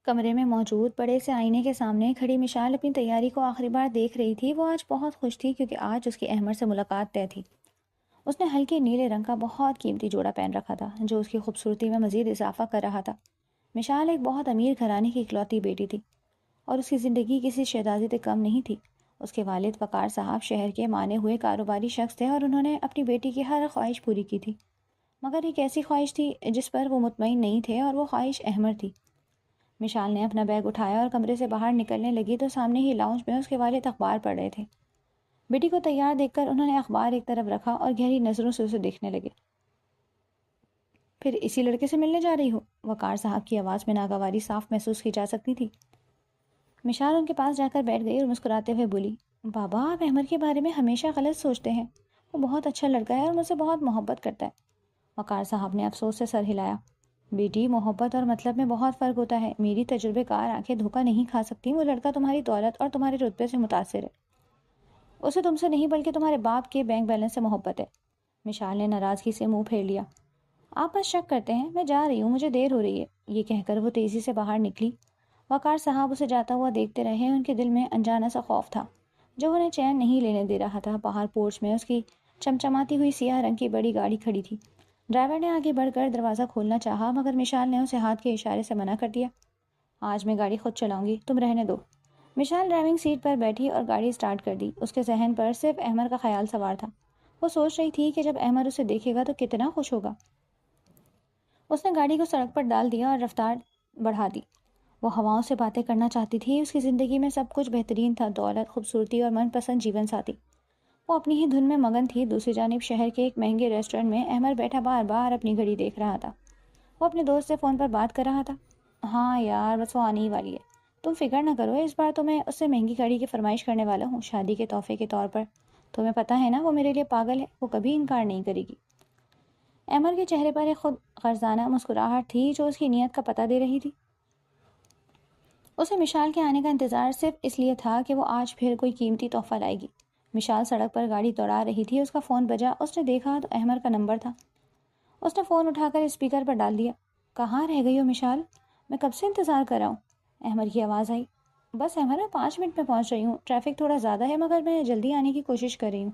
کمرے میں موجود بڑے سے آئینے کے سامنے کھڑی مشال اپنی تیاری کو آخری بار دیکھ رہی تھی۔ وہ آج بہت خوش تھی کیونکہ آج اس کی احمد سے ملاقات طے تھی۔ اس نے ہلکے نیلے رنگ کا بہت قیمتی جوڑا پہن رکھا تھا جو اس کی خوبصورتی میں مزید اضافہ کر رہا تھا۔ مشال ایک بہت امیر گھرانے کی اکلوتی بیٹی تھی اور اس کی زندگی کسی شہزادی سے کم نہیں تھی۔ اس کے والد وقار صاحب شہر کے مانے ہوئے کاروباری شخص تھے اور انہوں نے اپنی بیٹی کی ہر خواہش پوری کی تھی، مگر ایک ایسی خواہش تھی جس پر وہ مطمئن نہیں تھے، اور وہ خواہش احمد تھی۔ مشال نے اپنا بیگ اٹھایا اور کمرے سے باہر نکلنے لگی تو سامنے ہی لاؤنج میں اس کے والد اخبار پڑھ رہے تھے۔ بیٹی کو تیار دیکھ کر انہوں نے اخبار ایک طرف رکھا اور گہری نظروں سے اسے دیکھنے لگے۔ پھر اسی لڑکے سے ملنے جا رہی ہو؟ وقار صاحب کی آواز میں ناگواری صاف محسوس کی جا سکتی تھی۔ مشال ان کے پاس جا کر بیٹھ گئی اور مسکراتے ہوئے بولی، بابا آپ احمد کے بارے میں ہمیشہ غلط سوچتے ہیں، وہ بہت اچھا لڑکا ہے اور مجھ سے بہت محبت کرتا ہے۔ وقار صاحب نے افسوس سے سر ہلایا۔ بیٹی، محبت اور مطلب میں بہت فرق ہوتا ہے۔ میری تجربے کار آنکھیں دھوکہ نہیں کھا سکتی، وہ لڑکا تمہاری دولت اور تمہارے رتبے سے متاثر ہے، اسے تم سے نہیں بلکہ تمہارے باپ کے بینک بیلنس سے محبت ہے۔ مشال نے ناراضگی سے منہ پھیر لیا۔ آپ بس شک کرتے ہیں، میں جا رہی ہوں، مجھے دیر ہو رہی ہے۔ یہ کہہ کر وہ تیزی سے باہر نکلی۔ وقار صاحب اسے جاتا ہوا دیکھتے رہے۔ ان کے دل میں انجانا سا خوف تھا جو انہیں چین نہیں لینے دے رہا تھا۔ باہر پورچ میں اس کی چمچماتی ہوئی سیاہ رنگ کی بڑی گاڑی کھڑی تھی۔ ڈرائیور نے آگے بڑھ کر دروازہ کھولنا چاہا مگر مشال نے اسے ہاتھ کے اشارے سے منع کر دیا۔ آج میں گاڑی خود چلاؤں گی، تم رہنے دو۔ مشال ڈرائیونگ سیٹ پر بیٹھی اور گاڑی سٹارٹ کر دی۔ اس کے ذہن پر صرف احمد کا خیال سوار تھا۔ وہ سوچ رہی تھی کہ جب احمد اسے دیکھے گا تو کتنا خوش ہوگا۔ اس نے گاڑی کو سڑک پر ڈال دیا اور رفتار بڑھا دی۔ وہ ہواؤں سے باتیں کرنا چاہتی تھی۔ اس کی زندگی میں سب کچھ بہترین تھا، دولت، خوبصورتی اور من پسند جیون ساتھی۔ وہ اپنی ہی دھن میں مگن تھی۔ دوسری جانب شہر کے ایک مہنگے ریسٹورنٹ میں احمد بیٹھا بار بار اپنی گھڑی دیکھ رہا تھا۔ وہ اپنے دوست سے فون پر بات کر رہا تھا۔ ہاں یار، بس وہ آنے ہی والی ہے، تم فکر نہ کرو، اس بار تو میں اس سے مہنگی گاڑی کی فرمائش کرنے والا ہوں، شادی کے تحفے کے طور پر۔ تمہیں پتہ ہے نا وہ میرے لیے پاگل ہے، وہ کبھی انکار نہیں کرے گی۔ احمد کے چہرے پر ایک خود غرضانہ مسکراہٹ تھی جو اس کی نیت کا پتہ دے رہی تھی۔ اسے مشال کے آنے کا انتظار صرف اس لیے تھا کہ وہ آج پھر کوئی قیمتی تحفہ لائے گی۔ مشال سڑک پر گاڑی دوڑا رہی تھی۔ اس کا فون بجا۔ اس نے دیکھا تو احمد کا نمبر تھا۔ اس نے فون اٹھا کر اسپیکر پر ڈال دیا۔ کہاں رہ گئی ہو مشال؟ میں کب سے انتظار کر رہا ہوں۔ احمد کی آواز آئی۔ بس احمد، میں 5 منٹ میں پہنچ رہی ہوں، ٹریفک تھوڑا زیادہ ہے مگر میں جلدی آنے کی کوشش کر رہی ہوں۔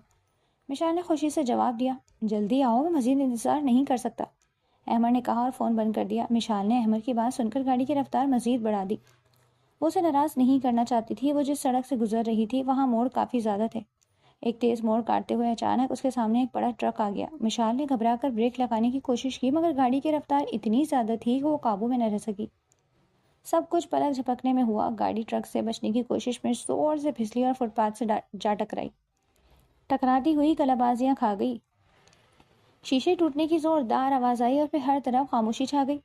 مشال نے خوشی سے جواب دیا، جلدی آؤ، میں مزید انتظار نہیں کر سکتا۔ احمد نے کہا اور فون بند کر دیا۔ مشال نے احمد کی بات سن کر گاڑی کی رفتار مزید بڑھا دی۔ وہ اسے ناراض نہیں کرنا چاہتی تھی۔ وہ جس سڑک سے گزر رہی تھی وہاں موڑ کافی زیادہ تھے۔ ایک تیز موڑ کاٹتے ہوئے اچانک اس کے سامنے ایک بڑا ٹرک آ گیا۔ مشال نے گھبرا کر بریک لگانے کی کوشش کی مگر گاڑی کی رفتار اتنی زیادہ تھی کہ وہ قابو میں نہ رہ سکی۔ سب کچھ پلک جھپکنے میں ہوا۔ گاڑی ٹرک سے بچنے کی کوشش میں زور سے پھسلی اور فٹ پاتھ سے جا ٹکرائی۔ ٹکراتی ہوئی کلا بازیاں کھا گئی۔ شیشے ٹوٹنے کی زوردار آواز آئی اور پھر ہر طرف خاموشی چھا گئی۔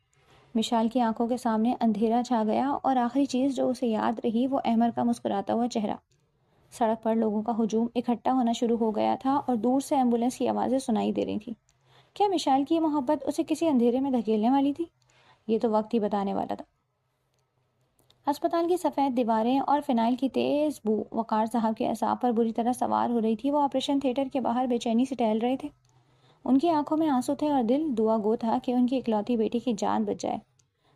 مشال کی آنکھوں کے سامنے اندھیرا چھا گیا اور آخری چیز جو اسے یاد رہی وہ احمد کا مسکراتا ہوا چہرہ۔ سڑک پر لوگوں کا ہجوم اکٹھا ہونا شروع ہو گیا تھا اور دور سے ایمبولینس کی آوازیں سنائی دے رہی تھیں۔ کیا مشال کی یہ محبت اسے کسی اندھیرے میں دھکیلنے والی تھی؟ یہ تو وقت ہی بتانے والا تھا۔ ہسپتال کی سفید دیواریں اور فنائل کی تیز بو وقار صاحب کے اعصاب پر بری طرح سوار ہو رہی تھی۔ وہ آپریشن تھیٹر کے باہر بے چینی سے ٹہل رہے تھے۔ ان کی آنکھوں میں آنسو تھے اور دل دعا گو تھا کہ ان کی اکلوتی بیٹی کی جان بچ جائے۔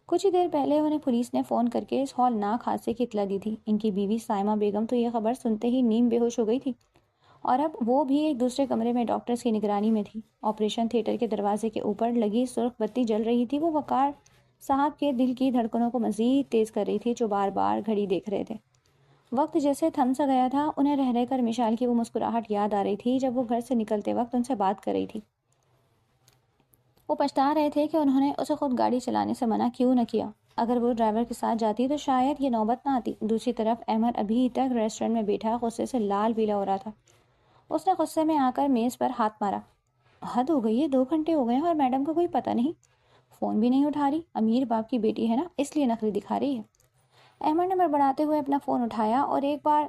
کچھ ہی دیر پہلے انہیں پولیس نے فون کر کے اس ہولناک حادثے کی اطلاع دی تھی۔ ان کی بیوی سائمہ بیگم تو یہ خبر سنتے ہی نیم بے ہوش ہو گئی تھی اور اب وہ بھی ایک دوسرے کمرے میں ڈاکٹرز کی نگرانی میں تھی۔ آپریشن تھیٹر کے دروازے کے اوپر لگی سرخ بتی جل رہی تھی۔ وہ وقار صاحب کے دل کی دھڑکنوں کو مزید تیز کر رہی تھی جو بار بار گھڑی دیکھ رہے تھے۔ وقت جیسے تھم سا گیا تھا۔ انہیں رہ رہ کر مشال کی وہ مسکراہٹ یاد آ رہی تھی جب وہ گھر سے نکلتے وقت ان سے بات کر رہی تھی۔ وہ پچھتا رہے تھے کہ انہوں نے اسے خود گاڑی چلانے سے منع کیوں نہ کیا۔ اگر وہ ڈرائیور کے ساتھ جاتی تو شاید یہ نوبت نہ آتی۔ دوسری طرف احمد ابھی تک ریسٹورنٹ میں بیٹھا غصے سے لال پیلا ہو رہا تھا۔ اس نے غصے میں آ کر میز پر ہاتھ مارا۔ حد ہو گئی ہے، 2 گھنٹے ہو گئے ہیں اور میڈم کا کوئی پتہ نہیں، فون بھی نہیں اٹھا رہی۔ امیر باپ کی بیٹی ہے نا، اس لیے نخری دکھا رہی ہے۔ احمد نے بڑبڑاتے ہوئے اپنا فون اٹھایا اور ایک بار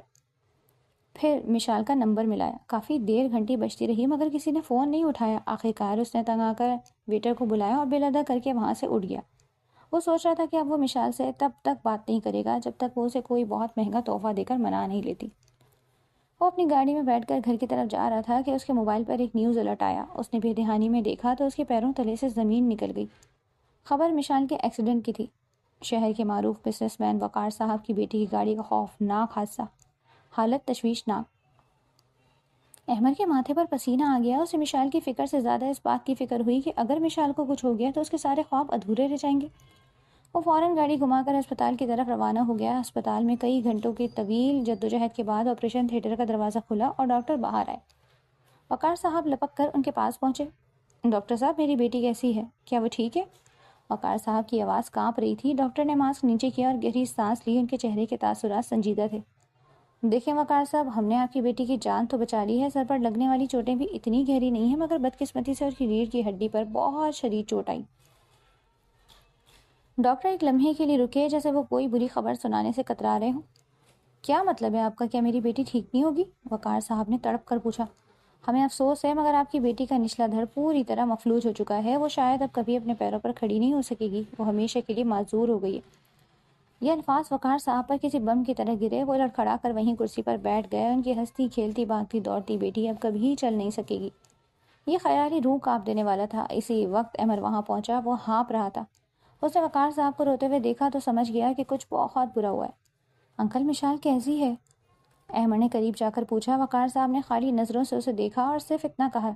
پھر مشال کا نمبر ملایا۔ کافی دیر گھنٹی بجتی رہی مگر کسی نے فون نہیں اٹھایا۔ آخرکار اس نے تنگ آ کر ویٹر کو بلایا اور بل ادا کر کے وہاں سے اٹھ گیا۔ وہ سوچ رہا تھا کہ اب وہ مشال سے تب تک بات نہیں کرے گا جب تک وہ اسے کوئی بہت مہنگا تحفہ دے کر منا نہیں لیتی۔ وہ اپنی گاڑی میں بیٹھ کر گھر کی طرف جا رہا تھا کہ اس کے موبائل پر ایک نیوز الرٹ آیا۔ اس نے بے دہانی میں دیکھا تو اس کے پیروں تلے سے زمین نکل گئی۔ خبر مشال کے ایکسیڈنٹ کی تھی۔ شہر کے معروف بزنس مین وقار صاحب کی بیٹی کی گاڑی کا خوفناک حادثہ، حالت تشویشناک۔ احمد کے ماتھے پر پسینہ آ گیا۔ اسے مشال کی فکر سے زیادہ اس بات کی فکر ہوئی کہ اگر مشال کو کچھ ہو گیا تو اس کے سارے خواب ادھورے رہ جائیں گے۔ وہ فوراً گاڑی گھما کر ہسپتال کی طرف روانہ ہو گیا۔ ہسپتال میں کئی گھنٹوں کی طویل جدوجہد کے بعد آپریشن تھیٹر کا دروازہ کھلا اور ڈاکٹر باہر آئے۔ وقار صاحب لپک کر ان کے پاس پہنچے۔ ڈاکٹر صاحب، میری بیٹی کیسی ہے؟ کیا وہ ٹھیک ہے؟ وقار صاحب کی آواز کانپ رہی تھی۔ ڈاکٹر نے ماسک نیچے کیا اور گہری سانس لی۔ ان کے چہرے کے تاثرات سنجیدہ تھے۔ دیکھیں وقار صاحب، ہم نے آپ کی بیٹی کی جان تو بچا لی ہے، سر پر لگنے والی چوٹیں بھی اتنی گہری نہیں ہیں، مگر بدقسمتی سے اس کی ریڑھ کی ہڈی پر بہت شدید چوٹ آئی۔ ڈاکٹر ایک لمحے کے لیے رکے جیسے وہ کوئی بری خبر سنانے سے کترا رہے ہوں۔ کیا مطلب ہے آپ کا؟ کیا میری بیٹی ٹھیک نہیں ہوگی؟ وقار صاحب نے تڑپ کر پوچھا۔ ہمیں افسوس ہے مگر آپ کی بیٹی کا نچلا دھڑ پوری طرح مفلوج ہو چکا ہے۔ وہ شاید اب کبھی اپنے پیروں پر کھڑی نہیں ہو سکے گی۔ وہ ہمیشہ کے لیے معذور ہو گئی ہے۔ یہ الفاظ وقار صاحب پر کسی بم کی طرح گرے۔ وہ لڑکھڑا کر وہیں کرسی پر بیٹھ گئے۔ ان کی ہنستی کھیلتی بھاگتی دوڑتی بیٹی اب کبھی چل نہیں سکے گی۔ یہ خیال ہی روح کانپ دینے والا تھا۔ اسی وقت احمد وہاں پہنچا۔ وہ ہانپ رہا تھا۔ اس نے وقار صاحب کو روتے ہوئے دیکھا تو سمجھ گیا کہ کچھ بہت برا ہوا ہے۔ انکل، مشال کیسی ہے؟ احمد نے قریب جا کر پوچھا۔ وقار صاحب نے خالی نظروں سے اسے دیکھا اور صرف اتنا کہا،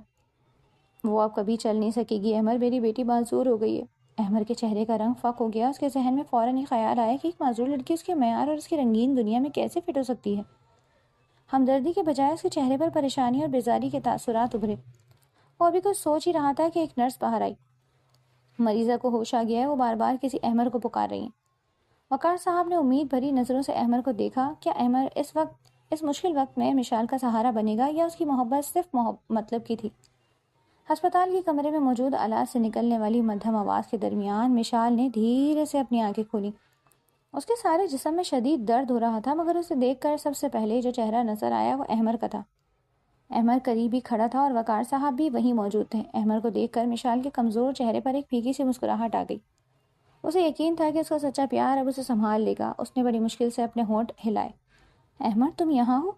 وہ اب کبھی چل نہیں سکے گی احمد، میری بیٹی معذور ہو گئی ہے۔ احمد کے چہرے کا رنگ فاق ہو گیا۔ اس کے ذہن میں فوراً ہی خیال آیا کہ ایک معذور لڑکی اس کے معیار اور اس کی رنگین دنیا میں کیسے فٹ ہو سکتی ہے۔ ہمدردی کے بجائے اس کے چہرے پر پریشانی اور بیزاری کے تاثرات ابھرے۔ وہ ابھی کچھ سوچ ہی رہا تھا کہ ایک نرس باہر آئی۔ مریضہ کو ہوش آ گیا ہے، وہ بار بار کسی احمد کو پکار رہی ہیں۔ وقار صاحب نے امید بھری نظروں سے احمد کو دیکھا۔ کیا احمد اس مشکل وقت میں مشال کا سہارا بنے گا یا اس کی محبت صرف مطلب کی تھی؟ ہسپتال کے کمرے میں موجود آلات سے نکلنے والی مدھم آواز کے درمیان مشال نے دھیرے سے اپنی آنکھیں کھولی۔ اس کے سارے جسم میں شدید درد ہو رہا تھا، مگر اسے دیکھ کر سب سے پہلے جو چہرہ نظر آیا وہ احمد کا تھا۔ احمد قریب ہی کھڑا تھا اور وقار صاحب بھی وہیں موجود تھے۔ احمد کو دیکھ کر مشال کے کمزور چہرے پر ایک پھیکی سی مسکراہٹ آ گئی۔ اسے یقین تھا کہ اس کا سچا پیار اب اسے سنبھال لے گا۔ اس نے بڑی مشکل سے اپنے ہونٹ ہلائے۔ احمد، تم یہاں ہو؟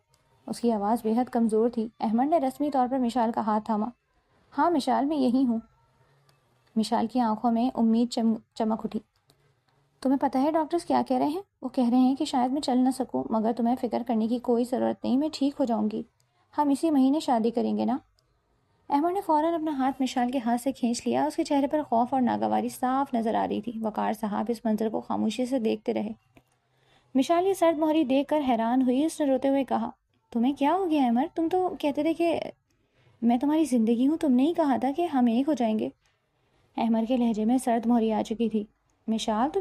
اس کی آواز بے حد کمزور تھی۔ احمد نے رسمی طور پر مشال کا ہاتھ تھاما۔ ہاں مشال، میں یہی ہوں۔ مشال کی آنکھوں میں امید چمک اٹھی۔ تمہیں پتہ ہے ڈاکٹرز کیا کہہ رہے ہیں؟ وہ کہہ رہے ہیں کہ شاید میں چل نہ سکوں، مگر تمہیں فکر کرنے کی کوئی ضرورت نہیں، میں ٹھیک ہو جاؤں گی۔ ہم اسی مہینے شادی کریں گے نا؟ احمد نے فوراً اپنا ہاتھ مشال کے ہاتھ سے کھینچ لیا۔ اس کے چہرے پر خوف اور ناگواری صاف نظر آ رہی تھی۔ وقار صاحب اس منظر کو خاموشی سے دیکھتے رہے۔ مشال یہ سرد مہری دیکھ کر حیران ہوئی۔ اس نے روتے ہوئے کہا، تمہیں کیا ہو گیا احمد؟ تم تو کہتے تھے کہ میں تمہاری زندگی ہوں، تم نے ہی کہا تھا کہ ہم ایک ہو جائیں گے۔ احمد کے لہجے میں سرد مہری آ چکی تھی۔ مشال، تم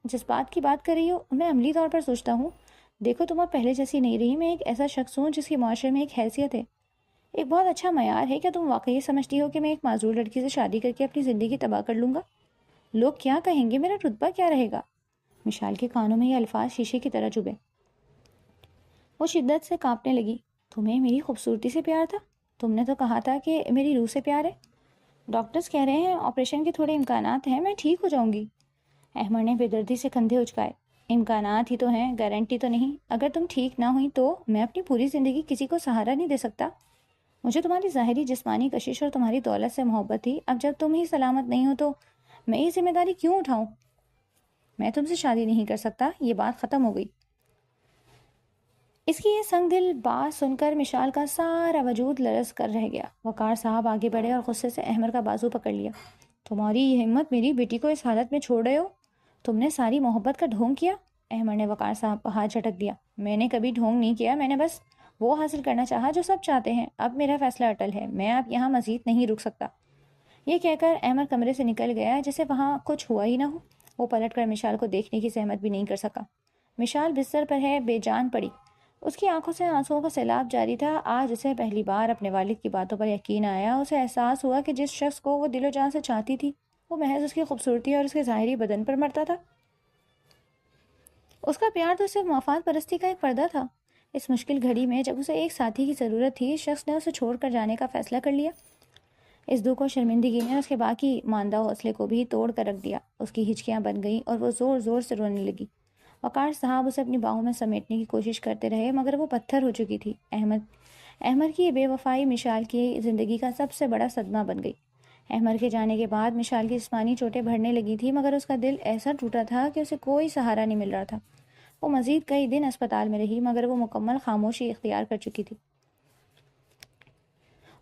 جس بات کی بات کر رہی ہو میں عملی طور پر سوچتا ہوں۔ دیکھو تم اب پہلے جیسی نہیں رہی۔ میں ایک ایسا شخص ہوں جس کی معاشرے میں ایک حیثیت ہے، ایک بہت اچھا معیار ہے۔ کیا تم واقعی سمجھتی ہو کہ میں ایک معذور لڑکی سے شادی کر کے اپنی زندگی تباہ کر لوں گا؟ لوگ کیا کہیں گے؟ میرا رتبہ کیا رہے گا؟ مشال کے کانوں میں یہ الفاظ شیشے کی طرح چبھے۔ وہ شدت سے کانپنے لگی۔ تمہیں میری خوبصورتی سے پیار تھا؟ تم نے تو کہا تھا کہ میری روح سے پیار ہے۔ ڈاکٹرز کہہ رہے ہیں آپریشن کے تھوڑے امکانات ہیں، میں ٹھیک ہو جاؤں گی۔ احمد نے بے دردی سے کندھے اچکائے۔ امکانات ہی تو ہیں، گارنٹی تو نہیں۔ اگر تم ٹھیک نہ ہوئی تو میں اپنی پوری زندگی کسی کو سہارا نہیں دے سکتا۔ مجھے تمہاری ظاہری جسمانی کشش اور تمہاری دولت سے محبت تھی۔ اب جب تم ہی سلامت نہیں ہو تو میں یہ ذمہ داری کیوں اٹھاؤں؟ میں تم سے شادی نہیں کر سکتا، یہ بات ختم ہو گئی۔ اس کی یہ سنگ دل بات سن کر مشال کا سارا وجود لرز کر رہ گیا۔ وقار صاحب آگے بڑھے اور غصے سے احمد کا بازو پکڑ لیا۔ تمہاری یہ ہمت میری بیٹی کو اس حالت میں چھوڑ رہے ہو؟ تم نے ساری محبت کا ڈھونگ کیا۔ احمد نے وقار صاحب کا ہاتھ جھٹک دیا۔ میں نے کبھی ڈھونگ نہیں کیا، میں نے بس وہ حاصل کرنا چاہا جو سب چاہتے ہیں۔ اب میرا فیصلہ اٹل ہے، میں اب یہاں مزید نہیں رک سکتا۔ یہ کہہ کر احمد کمرے سے نکل گیا جیسے وہاں کچھ ہوا ہی نہ ہو۔ وہ پلٹ کر مشال کو دیکھنے کی زحمت بھی نہیں کر سکا۔ مشال بستر پر ہے، بے جان پڑی۔ اس کی آنکھوں سے آنسوؤں کا سیلاب جاری تھا۔ آج اسے پہلی بار اپنے والد کی باتوں پر یقین آیا۔ اسے احساس ہوا کہ جس شخص کو وہ دل و جان سے چاہتی تھی وہ محض اس کی خوبصورتی اور اس کے ظاہری بدن پر مرتا تھا۔ اس کا پیار تو صرف مفاد پرستی کا ایک پردہ تھا۔ اس مشکل گھڑی میں جب اسے ایک ساتھی کی ضرورت تھی، اس شخص نے اسے چھوڑ کر جانے کا فیصلہ کر لیا۔ اس دکھ اور شرمندگی نے اس کے باقی ماندہ حوصلے کو بھی توڑ کر رکھ دیا۔ اس کی ہچکیاں بن گئیں اور وہ زور زور سے رونے لگی۔ وقار صاحب اسے اپنی باہوں میں سمیٹنے کی کوشش کرتے رہے، مگر وہ پتھر ہو چکی تھی۔ احمد کی یہ بے وفائی مشال کی زندگی کا سب سے بڑا صدمہ بن گئی۔ احمر کے جانے کے بعد مشال کی جسمانی چوٹیں بڑھنے لگی تھی، مگر اس کا دل ایسا ٹوٹا تھا کہ اسے کوئی سہارا نہیں مل رہا تھا۔ وہ مزید کئی دن اسپتال میں رہی، مگر وہ مکمل خاموشی اختیار کر چکی تھی۔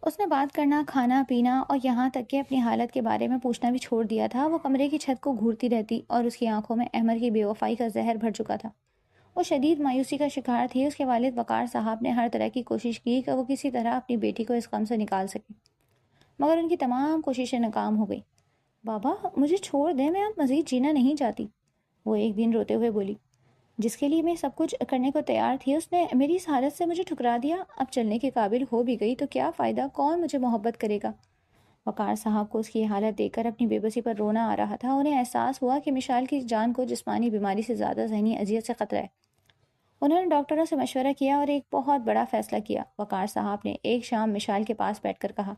اس نے بات کرنا، کھانا پینا اور یہاں تک کہ اپنی حالت کے بارے میں پوچھنا بھی چھوڑ دیا تھا۔ وہ کمرے کی چھت کو گھورتی رہتی اور اس کی آنکھوں میں احمر کی بے وفائی کا زہر بھر چکا تھا۔ وہ شدید مایوسی کا شکار تھی۔ اس کے والد وقار صاحب نے ہر طرح کی کوشش کی کہ وہ کسی طرح اپنی بیٹی کو اس غم سے نکال سکے، مگر ان کی تمام کوششیں ناکام ہو گئی۔ بابا مجھے چھوڑ دیں، میں اب مزید جینا نہیں چاہتی، وہ ایک دن روتے ہوئے بولی۔ جس کے لیے میں سب کچھ کرنے کو تیار تھی، اس نے میری اس حالت سے مجھے ٹھکرا دیا۔ اب چلنے کے قابل ہو بھی گئی تو کیا فائدہ، کون مجھے محبت کرے گا؟ وقار صاحب کو اس کی حالت دیکھ کر اپنی بے بسی پر رونا آ رہا تھا۔ انہیں احساس ہوا کہ مشال کی جان کو جسمانی بیماری سے زیادہ ذہنی اذیت سے خطرہ ہے۔ انہوں نے ڈاکٹروں سے مشورہ کیا اور ایک بہت بڑا فیصلہ کیا۔ وقار صاحب نے ایک شام مشال کے پاس بیٹھ کر کہا،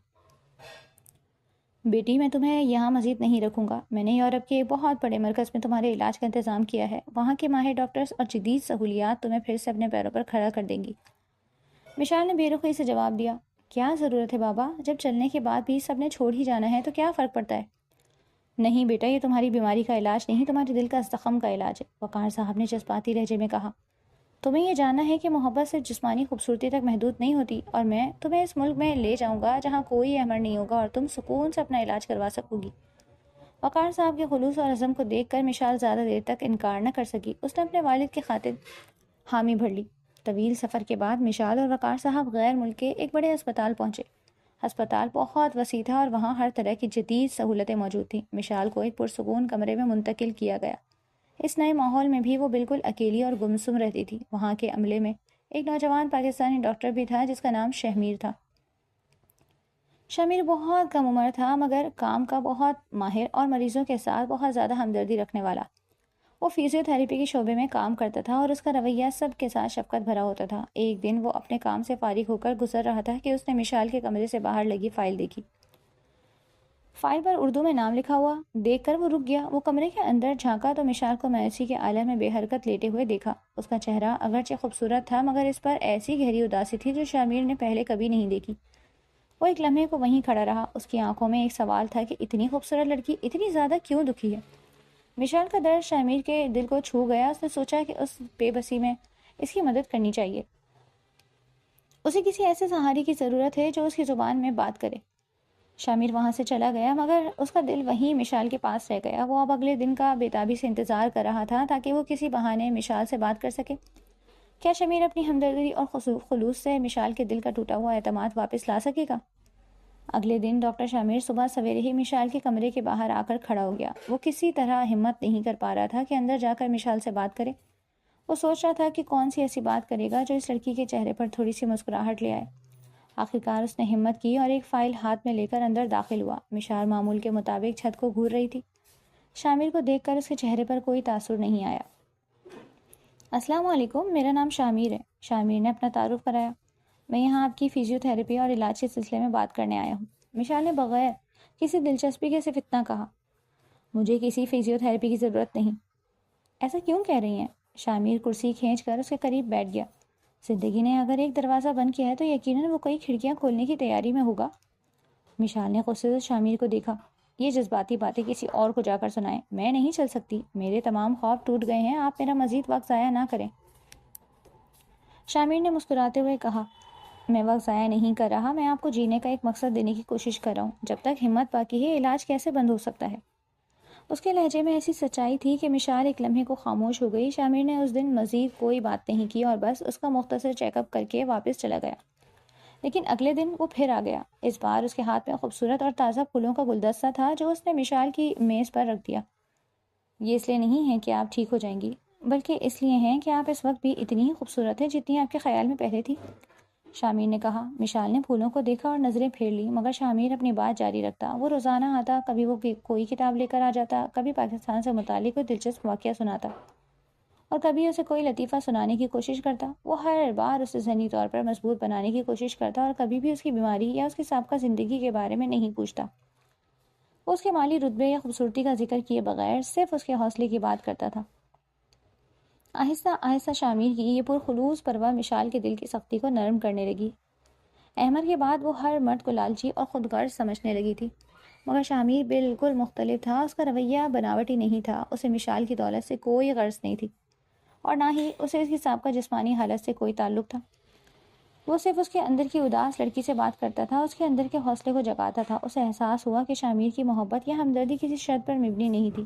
بیٹی میں تمہیں یہاں مزید نہیں رکھوں گا۔ میں نے یورپ کے ایک بہت بڑے مرکز میں تمہارے علاج کا انتظام کیا ہے۔ وہاں کے ماہر ڈاکٹرز اور جدید سہولیات تمہیں پھر سے اپنے پیروں پر کھڑا کر دیں گی۔ مشال نے بے رخی سے جواب دیا، کیا ضرورت ہے بابا؟ جب چلنے کے بعد بھی سب نے چھوڑ ہی جانا ہے تو کیا فرق پڑتا ہے؟ نہیں بیٹا، یہ تمہاری بیماری کا علاج نہیں، تمہارے دل کا زخم کا علاج ہے، وقار صاحب نے جذباتی لہجے میں کہا۔ تمہیں یہ جاننا ہے کہ محبت صرف جسمانی خوبصورتی تک محدود نہیں ہوتی، اور میں تمہیں اس ملک میں لے جاؤں گا جہاں کوئی احمر نہیں ہوگا اور تم سکون سے اپنا علاج کروا سکو گی۔ وقار صاحب کے خلوص اور عزم کو دیکھ کر مشال زیادہ دیر تک انکار نہ کر سکی۔ اس نے اپنے والد کی خاطر حامی بھر لی۔ طویل سفر کے بعد مشال اور وقار صاحب غیر ملک کے ایک بڑے اسپتال پہنچے۔ ہسپتال بہت وسیع تھا اور وہاں ہر طرح کی جدید سہولتیں موجود تھیں۔ مشال کو ایک پرسکون کمرے میں منتقل کیا گیا۔ اس نئے ماحول میں بھی وہ بالکل اکیلی اور گمسم رہتی تھی۔ وہاں کے عملے میں ایک نوجوان پاکستانی ڈاکٹر بھی تھا جس کا نام شمیر تھا۔ شمیر بہت کم عمر تھا، مگر کام کا بہت ماہر اور مریضوں کے ساتھ بہت زیادہ ہمدردی رکھنے والا۔ وہ فزیو تھراپی کے شعبے میں کام کرتا تھا اور اس کا رویہ سب کے ساتھ شفقت بھرا ہوتا تھا۔ ایک دن وہ اپنے کام سے فارغ ہو کر گزر رہا تھا کہ اس نے مشال کے کمرے سے باہر لگی فائل دیکھی۔ فائل پر اردو میں نام لکھا ہوا دیکھ کر وہ رک گیا۔ وہ کمرے کے اندر جھانکا تو مشال کو مایوسی کے عالم میں بے حرکت لیٹے ہوئے دیکھا۔ اس کا چہرہ اگرچہ خوبصورت تھا، مگر اس پر ایسی گہری اداسی تھی جو شمیر نے پہلے کبھی نہیں دیکھی۔ وہ ایک لمحے کو وہیں کھڑا رہا۔ اس کی آنکھوں میں ایک سوال تھا کہ اتنی خوبصورت لڑکی اتنی زیادہ کیوں دکھی ہے؟ مشال کا درد شمیر کے دل کو چھو گیا۔ اس نے سوچا کہ اس بے بسی میں اس کی مدد کرنی چاہیے۔ اسے کسی ایسے سہارے کی ضرورت ہے جو اس کی زبان میں بات کرے۔ شمیر وہاں سے چلا گیا، مگر اس کا دل وہیں مشال کے پاس رہ گیا۔ وہ اب اگلے دن کا بے تابی سے انتظار کر رہا تھا تاکہ وہ کسی بہانے مشال سے بات کر سکے۔ کیا شمیر اپنی ہمدردی اور خلوص سے مشال کے دل کا ٹوٹا ہوا اعتماد واپس لا سکے گا؟ اگلے دن ڈاکٹر شمیر صبح سویرے ہی مشال کے کمرے کے باہر آ کر کھڑا ہو گیا۔ وہ کسی طرح ہمت نہیں کر پا رہا تھا کہ اندر جا کر مشال سے بات کرے۔ وہ سوچ رہا تھا کہ کون سی ایسی بات کرے گا جو اس لڑکی کے چہرے پر تھوڑی سی مسکراہٹ لے آئے۔ آخرکار اس نے ہمت کی اور ایک فائل ہاتھ میں لے کر اندر داخل ہوا۔ مشال معمول کے مطابق چھت کو گھور رہی تھی۔ شامر کو دیکھ کر اس کے چہرے پر کوئی تاثر نہیں آیا۔ السلام علیکم، میرا نام شامر ہے، شامر نے اپنا تعارف کرایا۔ میں یہاں آپ کی فزیو تھراپی اور علاج کے سلسلے میں بات کرنے آیا ہوں۔ مشال نے بغیر کسی دلچسپی کے صرف اتنا کہا۔ مجھے کسی فزیو تھراپی کی ضرورت نہیں۔ ایسا کیوں کہہ رہی ہیں؟ شامر کرسی کھینچ کر اس کے قریب بیٹھ گیا۔ زندگی نے اگر ایک دروازہ بند کیا ہے تو یقیناً وہ کئی کھڑکیاں کھولنے کی تیاری میں ہوگا۔ مشال نے غصے سے شامر کو دیکھا۔ یہ جذباتی باتیں کسی اور کو جا کر سنائیں، میں نہیں چل سکتی، میرے تمام خواب ٹوٹ گئے ہیں، آپ میرا مزید وقت ضائع نہ کریں۔ شامر نے مسکراتے ہوئے کہا، میں وقت ضائع نہیں کر رہا، میں آپ کو جینے کا ایک مقصد دینے کی کوشش کر رہا ہوں۔ جب تک ہمت باقی ہے علاج کیسے بند ہو سکتا ہے؟ اس کے لہجے میں ایسی سچائی تھی کہ مشال ایک لمحے کو خاموش ہو گئی۔ شامر نے اس دن مزید کوئی بات نہیں کی اور بس اس کا مختصر چیک اپ کر کے واپس چلا گیا۔ لیکن اگلے دن وہ پھر آ گیا۔ اس بار اس کے ہاتھ میں خوبصورت اور تازہ پھولوں کا گلدستہ تھا جو اس نے مشال کی میز پر رکھ دیا۔ یہ اس لیے نہیں ہے کہ آپ ٹھیک ہو جائیں گی، بلکہ اس لیے ہیں کہ آپ اس وقت بھی اتنی ہی خوبصورت ہیں جتنی آپ کے خیال میں پہلے تھی، شامر نے کہا۔ مشال نے پھولوں کو دیکھا اور نظریں پھیر لی، مگر شامر اپنی بات جاری رکھتا۔ وہ روزانہ آتا، کبھی وہ کوئی کتاب لے کر آ جاتا، کبھی پاکستان سے متعلق کوئی دلچسپ واقعہ سناتا اور کبھی اسے کوئی لطیفہ سنانے کی کوشش کرتا۔ وہ ہر بار اسے ذہنی طور پر مضبوط بنانے کی کوشش کرتا اور کبھی بھی اس کی بیماری یا اس کی سابقہ زندگی کے بارے میں نہیں پوچھتا۔ وہ اس کے مالی رتبے یا خوبصورتی کا ذکر کیے بغیر صرف اس کے حوصلے کی بات کرتا تھا۔ آہستہ آہستہ شامر کی یہ پرخلوص پرواہ مشال کے دل کی سختی کو نرم کرنے لگی۔ احمد کے بعد وہ ہر مرد کو لالچی اور خود غرض سمجھنے لگی تھی۔ مگر شامیر بالکل مختلف تھا. اس کا رویہ بناوٹی نہیں تھا. اسے مشال کی دولت سے کوئی غرض نہیں تھی اور نہ ہی اسے اس کی سابقہ جسمانی حالت سے کوئی تعلق تھا. وہ صرف اس کے اندر کی اداس لڑکی سے بات کرتا تھا، اس کے اندر کے حوصلے کو جگاتا تھا. اسے احساس ہوا کہ شامیر کی محبت یا ہمدردی کسی شرط پر مبنی نہیں تھی.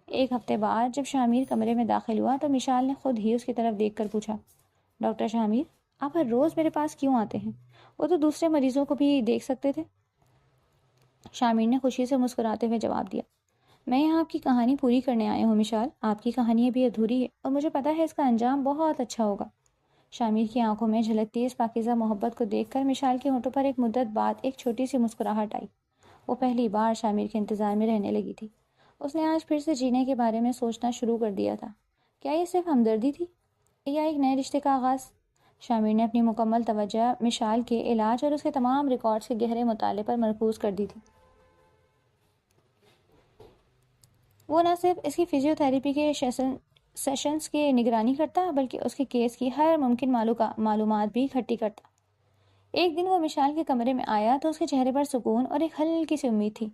ایک ہفتے بعد جب شامیر کمرے میں داخل ہوا تو مشال نے خود ہی اس کی طرف دیکھ کر پوچھا، ڈاکٹر شامیر، آپ ہر روز میرے پاس کیوں آتے ہیں؟ وہ تو دوسرے مریضوں کو بھی دیکھ سکتے تھے. شامیر نے خوشی سے مسکراتے ہوئے جواب دیا، میں یہاں آپ کی کہانی پوری کرنے آیا ہوں مشال. آپ کی کہانی ابھی ادھوری ہے اور مجھے پتا ہے اس کا انجام بہت اچھا ہوگا. شامیر کی آنکھوں میں جھلکتی اس پاکیزہ محبت کو دیکھ کر مشال کے ہونٹوں پر ایک مدت بعد ایک چھوٹی سی مسکراہٹ آئی. وہ پہلی بار شامیر کے انتظار میں رہنے لگی تھی. اس نے آج پھر سے جینے کے بارے میں سوچنا شروع کر دیا تھا. کیا یہ صرف ہمدردی تھی یا ایک نئے رشتے کا آغاز؟ شامیر نے اپنی مکمل توجہ مشال کے علاج اور اس کے تمام ریکارڈز کے گہرے مطالعے پر مرکوز کر دی تھی. وہ نہ صرف اس کی فزیو تھراپی کے سیشنز کی نگرانی کرتا بلکہ اس کے کیس کی ہر ممکن معلومات بھی اکٹھی کرتا. ایک دن وہ مشال کے کمرے میں آیا تو اس کے چہرے پر سکون اور ایک ہلکی سی امید تھی.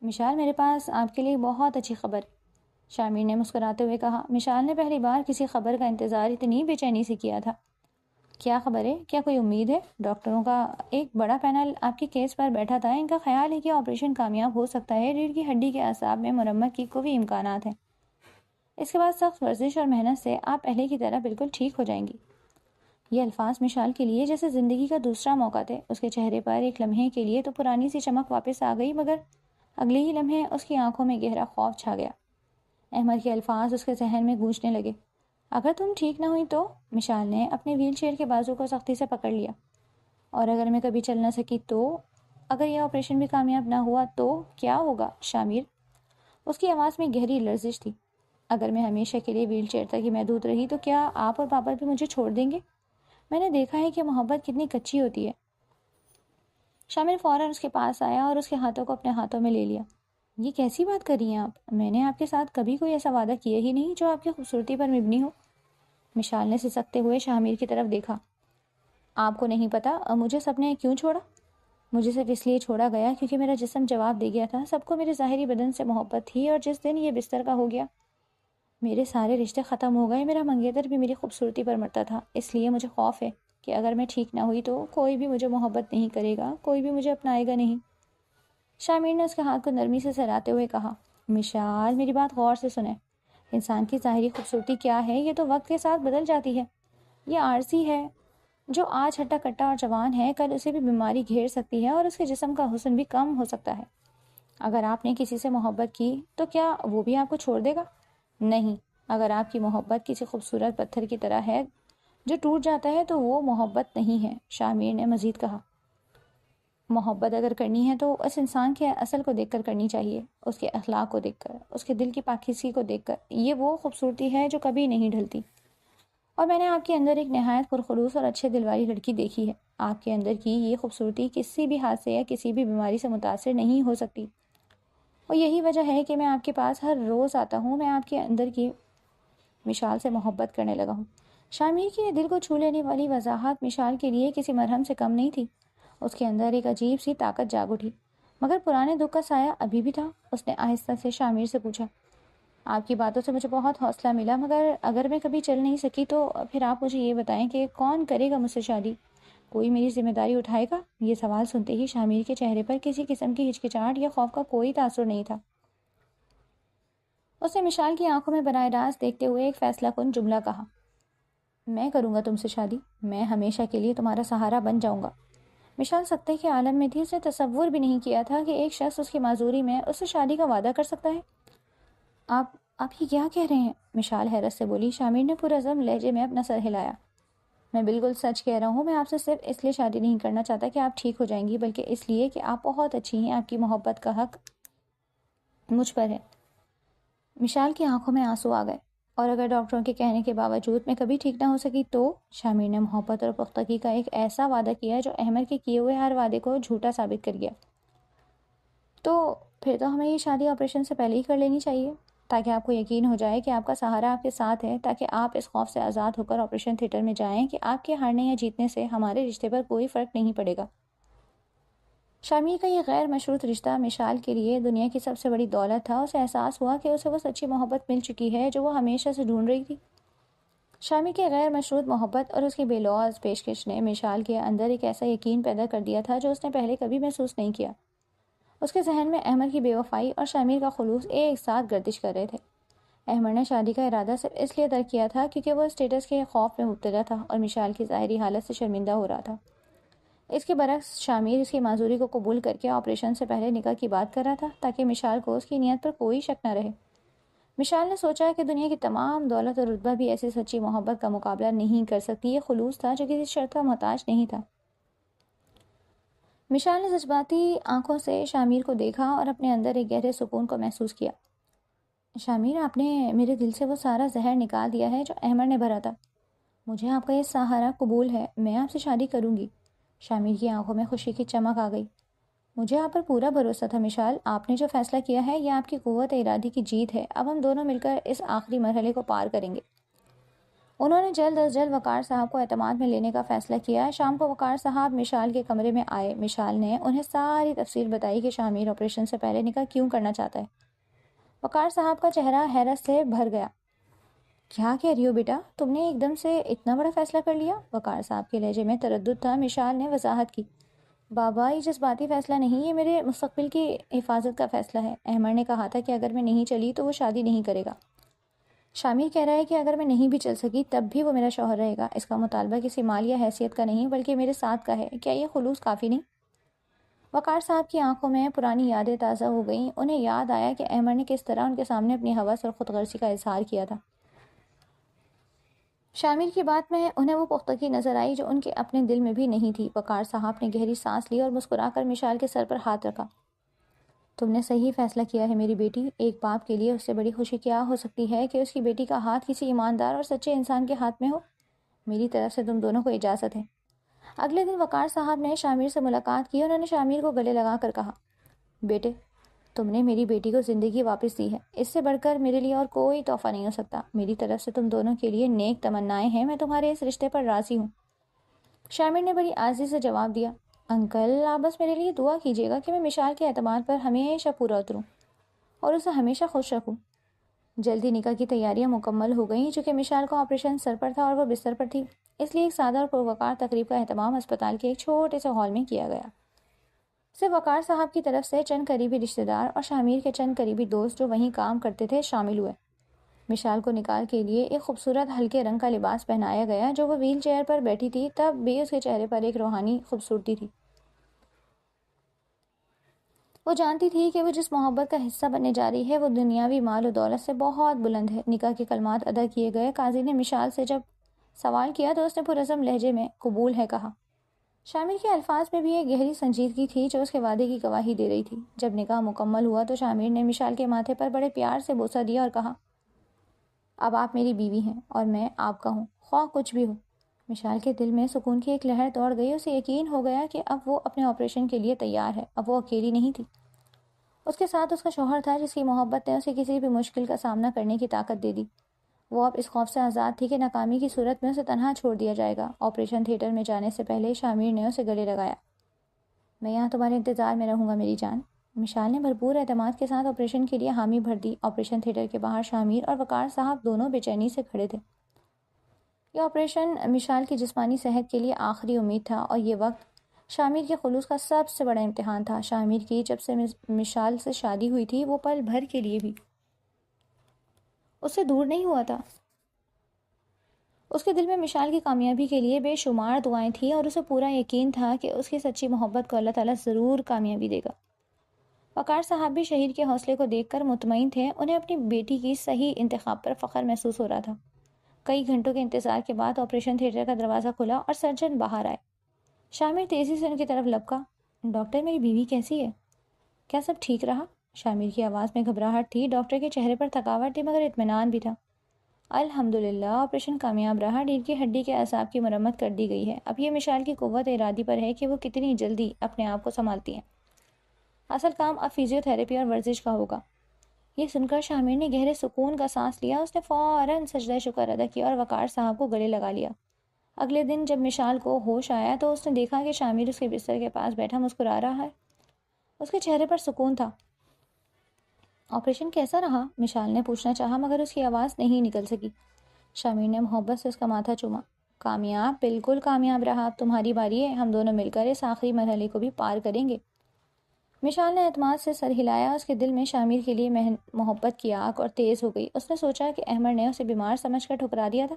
مشال، میرے پاس آپ کے لیے بہت اچھی خبر ہے، شامیر نے مسکراتے ہوئے کہا. مشال نے پہلی بار کسی خبر کا انتظار اتنی بے چینی سے کیا تھا. کیا خبر ہے؟ کیا کوئی امید ہے؟ ڈاکٹروں کا ایک بڑا پینل آپ کے کیس پر بیٹھا تھا. ان کا خیال ہے کہ آپریشن کامیاب ہو سکتا ہے. ریڑھ کی ہڈی کے اعصاب میں مرمت کی قوی امکانات ہیں. اس کے بعد سخت ورزش اور محنت سے آپ پہلے کی طرح بالکل ٹھیک ہو جائیں گی. یہ الفاظ مشال کے لیے جیسے زندگی کا دوسرا موقع تھے. اس کے چہرے پر ایک لمحے کے لیے تو پرانی سی چمک واپس آ گئی، مگر اگلے ہی لمحے اس کی آنکھوں میں گہرا خوف چھا گیا. احمد کے الفاظ اس کے ذہن میں گونجنے لگے. اگر تم ٹھیک نہ ہوئی تو؟ مشال نے اپنے ویل چیئر کے بازو کو سختی سے پکڑ لیا. اور اگر میں کبھی چل نہ سکی تو؟ اگر یہ آپریشن بھی کامیاب نہ ہوا تو کیا ہوگا شامیر؟ اس کی آواز میں گہری لرزش تھی. اگر میں ہمیشہ کے لیے ویل چیئر تک ہی محدود رہی تو کیا آپ اور پاپا بھی مجھے چھوڑ دیں گے؟ میں نے دیکھا ہے کہ محبت کتنی کچی ہوتی ہے. شامر فوراً اس کے پاس آیا اور اس کے ہاتھوں کو اپنے ہاتھوں میں لے لیا. یہ کیسی بات کر رہی ہیں آپ؟ میں نے آپ کے ساتھ کبھی کوئی ایسا وعدہ کیا ہی نہیں جو آپ کی خوبصورتی پر مبنی ہو. مشال نے سسکتے ہوئے شامیر کی طرف دیکھا. آپ کو نہیں پتا مجھے سب نے کیوں چھوڑا؟ مجھے صرف اس لیے چھوڑا گیا کیونکہ میرا جسم جواب دے گیا تھا. سب کو میرے ظاہری بدن سے محبت تھی اور جس دن یہ بستر کا ہو گیا میرے سارے رشتے ختم ہو گئے. میرا منگیتر بھی میری خوبصورتی پر مرتا تھا. اس لیے مجھے خوف ہے کہ اگر میں ٹھیک نہ ہوئی تو کوئی بھی مجھے محبت نہیں کرے گا، کوئی بھی مجھے اپنائے گا نہیں. شامیر نے اس کے ہاتھ کو نرمی سے سہلاتے ہوئے کہا، مشال میری بات غور سے سنیں. انسان کی ظاہری خوبصورتی کیا ہے یہ تو وقت کے ساتھ بدل جاتی ہے. یہ عارضی ہے. جو آج ہٹا کٹا اور جوان ہے کل اسے بھی بیماری گھیر سکتی ہے اور اس کے جسم کا حسن بھی کم ہو سکتا ہے. اگر آپ نے کسی سے محبت کی تو کیا وہ بھی آپ کو چھوڑ دے گا؟ نہیں. اگر آپ کی محبت کسی خوبصورت پتھر کی طرح ہے جو ٹوٹ جاتا ہے تو وہ محبت نہیں ہے. شامیر نے مزید کہا، محبت اگر کرنی ہے تو اس انسان کے اصل کو دیکھ کر کرنی چاہیے، اس کے اخلاق کو دیکھ کر، اس کے دل کی پاکیزگی کو دیکھ کر. یہ وہ خوبصورتی ہے جو کبھی نہیں ڈھلتی. اور میں نے آپ کے اندر ایک نہایت پرخلوص اور اچھے دل والی لڑکی دیکھی ہے. آپ کے اندر کی یہ خوبصورتی کسی بھی حادثے یا کسی بھی بیماری سے متاثر نہیں ہو سکتی. اور یہی وجہ ہے کہ میں آپ کے پاس ہر روز آتا ہوں. میں آپ کے اندر کی مشال سے محبت کرنے لگا ہوں. شامیر کی یہ دل کو چھو لینے والی وضاحت مشال کے لیے کسی مرہم سے کم نہیں تھی. اس کے اندر ایک عجیب سی طاقت جاگ اٹھی، مگر پرانے دکھ کا سایہ ابھی بھی تھا. اس نے آہستہ سے شامیر سے پوچھا، آپ کی باتوں سے مجھے بہت حوصلہ ملا، مگر اگر میں کبھی چل نہیں سکی تو پھر آپ مجھے یہ بتائیں کہ کون کرے گا مجھ سے شادی؟ کوئی میری ذمہ داری اٹھائے گا؟ یہ سوال سنتے ہی شامیر کے چہرے پر کسی قسم کی ہچکچاہٹ یا خوف کا کوئی تاثر نہیں تھا. اس نے مشال کی آنکھوں میں براہ راست دیکھتے ہوئے ایک فیصلہ کن جملہ کہا، میں کروں گا تم سے شادی. میں ہمیشہ کے لیے تمہارا سہارا بن جاؤں گا. مشال سکتے کے عالم میں تھی. اس نے تصور بھی نہیں کیا تھا کہ ایک شخص اس کی معذوری میں اس سے شادی کا وعدہ کر سکتا ہے. آپ یہ کیا کہہ رہے ہیں؟ مشال حیرت سے بولی. شامیر نے پرعزم لہجے میں اپنا سر ہلایا. میں بالکل سچ کہہ رہا ہوں. میں آپ سے صرف اس لیے شادی نہیں کرنا چاہتا کہ آپ ٹھیک ہو جائیں گی، بلکہ اس لیے کہ آپ بہت اچھی ہیں. آپ کی محبت کا حق مجھ پر ہے. مشال کی آنکھوں میں آنسو آ گئے. اور اگر ڈاکٹروں کے کہنے کے باوجود میں کبھی ٹھیک نہ ہو سکی تو؟ شامیر نے محبت اور پختگی کا ایک ایسا وعدہ کیا جو احمد کے کیے ہوئے ہر وعدے کو جھوٹا ثابت کر گیا. تو پھر تو ہمیں یہ شادی آپریشن سے پہلے ہی کر لینی چاہیے تاکہ آپ کو یقین ہو جائے کہ آپ کا سہارا آپ کے ساتھ ہے، تاکہ آپ اس خوف سے آزاد ہو کر آپریشن تھیٹر میں جائیں کہ آپ کے ہارنے یا جیتنے سے ہمارے رشتے پر کوئی فرق نہیں پڑے گا. شامیر کا یہ غیر مشروط رشتہ مشال کے لیے دنیا کی سب سے بڑی دولت تھا۔ اسے احساس ہوا کہ اسے وہ سچی محبت مل چکی ہے جو وہ ہمیشہ سے ڈھونڈ رہی تھی۔ شامیر کی غیر مشروط محبت اور اس کی بے لوث پیشکش نے مشال کے اندر ایک ایسا یقین پیدا کر دیا تھا جو اس نے پہلے کبھی محسوس نہیں کیا۔ اس کے ذہن میں احمد کی بے وفائی اور شامیر کا خلوص ایک ساتھ گردش کر رہے تھے۔ احمد نے شادی کا ارادہ صرف اس لیے ترک کیا تھا کیونکہ وہ اسٹیٹس کے خوف میں مبتلا تھا اور مشال کی ظاہری حالت سے شرمندہ ہو رہا تھا۔ اس کے برعکس شامیر اس کی معذوری کو قبول کر کے آپریشن سے پہلے نکاح کی بات کر رہا تھا تاکہ مشال کو اس کی نیت پر کوئی شک نہ رہے۔ مشال نے سوچا کہ دنیا کی تمام دولت اور رتبہ بھی ایسی سچی محبت کا مقابلہ نہیں کر سکتی۔ یہ خلوص تھا جو کسی شرط کا محتاج نہیں تھا۔ مشال نے جذباتی آنکھوں سے شامیر کو دیکھا اور اپنے اندر ایک گہرے سکون کو محسوس کیا۔ شامیر، آپ نے میرے دل سے وہ سارا زہر نکال دیا ہے جو احمد نے بھرا تھا۔ مجھے آپ کا یہ سہارا قبول ہے، میں آپ سے شادی کروں گی۔ شامیر کی آنکھوں میں خوشی کی چمک آ گئی۔ مجھے آپ پر پورا بھروسہ تھا مشال، آپ نے جو فیصلہ کیا ہے یہ آپ کی قوت ارادی کی جیت ہے۔ اب ہم دونوں مل کر اس آخری مرحلے کو پار کریں گے۔ انہوں نے جلد از جلد وقار صاحب کو اعتماد میں لینے کا فیصلہ کیا۔ شام کو وقار صاحب مشال کے کمرے میں آئے۔ مشال نے انہیں ساری تفصیل بتائی کہ شامیر آپریشن سے پہلے نکاح کیوں کرنا چاہتا ہے۔ وقار صاحب کا چہرہ حیرت سے بھر گیا۔ کیا کہہ رہی ہو بیٹا، تم نے ایک دم سے اتنا بڑا فیصلہ کر لیا؟ وقار صاحب کے لہجے میں تردد تھا۔ مشال نے وضاحت کی، بابا یہ جذباتی فیصلہ نہیں، یہ میرے مستقبل کی حفاظت کا فیصلہ ہے۔ احمد نے کہا تھا کہ اگر میں نہیں چلی تو وہ شادی نہیں کرے گا۔ شامیر کہہ رہا ہے کہ اگر میں نہیں بھی چل سکی تب بھی وہ میرا شوہر رہے گا۔ اس کا مطالبہ کسی مال یا حیثیت کا نہیں بلکہ میرے ساتھ کا ہے۔ کیا یہ خلوص کافی نہیں؟ وقار صاحب کی آنکھوں میں پرانی یادیں تازہ ہو گئیں۔ انہیں یاد آیا کہ احمد نے کس طرح ان کے سامنے اپنی ہوس اور خود غرضی کا اظہار کیا تھا۔ شامیر کی بات میں انہیں وہ پختگی نظر آئی جو ان کے اپنے دل میں بھی نہیں تھی۔ وقار صاحب نے گہری سانس لی اور مسکرا کر مشال کے سر پر ہاتھ رکھا۔ تم نے صحیح فیصلہ کیا ہے میری بیٹی۔ ایک باپ کے لیے اس سے بڑی خوشی کیا ہو سکتی ہے کہ اس کی بیٹی کا ہاتھ کسی ایماندار اور سچے انسان کے ہاتھ میں ہو۔ میری طرف سے تم دونوں کو اجازت ہے۔ اگلے دن وقار صاحب نے شامیر سے ملاقات کی۔ انہوں نے شامیر کو گلے لگا کر کہا، بیٹے تم نے میری بیٹی کو زندگی واپس دی ہے، اس سے بڑھ کر میرے لیے اور کوئی تحفہ نہیں ہو سکتا۔ میری طرف سے تم دونوں کے لیے نیک تمنائیں ہیں، میں تمہارے اس رشتے پر راضی ہوں۔ شامیر نے بڑی عاجزی سے جواب دیا، انکل آپ بس میرے لیے دعا کیجیے گا کہ میں مشال کے اعتماد پر ہمیشہ پورا اتروں اور اسے ہمیشہ خوش رکھوں۔ جلدی نکاح کی تیاریاں مکمل ہو گئیں۔ چونکہ مشال کا آپریشن سر پر تھا اور وہ بستر پر تھی، اس لیے ایک سادہ اور پروقار تقریب کا اہتمام ہسپتال کے ایک چھوٹے سے ہال میں کیا گیا۔ صرف وقار صاحب کی طرف سے چند قریبی رشتہ دار اور شامیر کے چند قریبی دوست جو وہیں کام کرتے تھے شامل ہوئے۔ مشال کو نکاح کے لیے ایک خوبصورت ہلکے رنگ کا لباس پہنایا گیا۔ جو وہ ویل چیئر پر بیٹھی تھی تب بھی اس کے چہرے پر ایک روحانی خوبصورتی تھی۔ وہ جانتی تھی کہ وہ جس محبت کا حصہ بننے جا رہی ہے وہ دنیاوی مال و دولت سے بہت بلند ہے۔ نکاح کے کلمات ادا کیے گئے۔ قاضی نے مشال سے جب سوال کیا تو اس نے پرعزم لہجے میں قبول ہے کہا۔ شامیر کے الفاظ میں بھی ایک گہری سنجیدگی تھی جو اس کے وعدے کی گواہی دے رہی تھی۔ جب نکاح مکمل ہوا تو شامیر نے مشال کے ماتھے پر بڑے پیار سے بوسہ دیا اور کہا، اب آپ میری بیوی ہیں اور میں آپ کا ہوں، خواہ کچھ بھی ہو۔ مشال کے دل میں سکون کی ایک لہر دوڑ گئی۔ اسے یقین ہو گیا کہ اب وہ اپنے آپریشن کے لیے تیار ہے۔ اب وہ اکیلی نہیں تھی، اس کے ساتھ اس کا شوہر تھا جس کی محبت نے اسے کسی بھی مشکل کا سامنا کرنے کی طاقت دے دی۔ وہ اب اس خوف سے آزاد تھی کہ ناکامی کی صورت میں اسے تنہا چھوڑ دیا جائے گا۔ آپریشن تھیٹر میں جانے سے پہلے شامیر نے اسے گلے لگایا، میں یہاں تمہارے انتظار میں رہوں گا میری جان۔ مشال نے بھرپور اعتماد کے ساتھ آپریشن کے لیے حامی بھر دی۔ آپریشن تھیٹر کے باہر شامیر اور وقار صاحب دونوں بے چینی سے کھڑے تھے۔ یہ آپریشن مشال کی جسمانی صحت کے لیے آخری امید تھا اور یہ وقت شامیر کے خلوص کا سب سے بڑا امتحان تھا۔ شامیر کی جب سے مشال سے شادی ہوئی تھی وہ پل بھر کے لیے بھی اس سے دور نہیں ہوا تھا۔ اس کے دل میں مشال کی کامیابی کے لیے بے شمار دعائیں تھیں اور اسے پورا یقین تھا کہ اس کی سچی محبت کو اللہ تعالیٰ ضرور کامیابی دے گا۔ وقار صاحب بھی شہید کے حوصلے کو دیکھ کر مطمئن تھے۔ انہیں اپنی بیٹی کی صحیح انتخاب پر فخر محسوس ہو رہا تھا۔ کئی گھنٹوں کے انتظار کے بعد آپریشن تھیٹر کا دروازہ کھلا اور سرجن باہر آئے۔ شامیر تیزی سے ان کی طرف لپکا، ڈاکٹر میری بیوی کیسی ہے؟ کیا سب ٹھیک رہا؟ شامیر کی آواز میں گھبراہٹ تھی۔ ڈاکٹر کے چہرے پر تھکاوٹ تھی مگر اطمینان بھی تھا۔ الحمدللہ آپریشن کامیاب رہا، ریڑھ کی ہڈی کے اعصاب کی مرمت کر دی گئی ہے۔ اب یہ مشال کی قوت ارادی پر ہے کہ وہ کتنی جلدی اپنے آپ کو سنبھالتی ہیں۔ اصل کام اب فزیو تھراپی اور ورزش کا ہوگا۔ یہ سن کر شامیر نے گہرے سکون کا سانس لیا۔ اس نے فوراً سجدہ شکر ادا کیا اور وقار صاحب کو گلے لگا لیا۔ اگلے دن جب مشال کو ہوش آیا تو اس نے دیکھا کہ شامیر اس کے بستر کے پاس بیٹھا مسکرا رہا ہے۔ اس کے چہرے پر سکون تھا۔ آپریشن کیسا رہا؟ مشال نے پوچھنا چاہا مگر اس کی آواز نہیں نکل سکی۔ شامیر نے محبت سے اس کا ماتھا چوما۔ کامیاب، بالکل کامیاب رہا، اب تمہاری باری ہے، ہم دونوں مل کر اس آخری مرحلے کو بھی پار کریں گے۔ مشال نے اعتماد سے سر ہلایا۔ اس کے دل میں شامیر کے لیے محبت کی آگ اور تیز ہو گئی۔ اس نے سوچا کہ احمد نے اسے بیمار سمجھ کر ٹھکرا دیا تھا،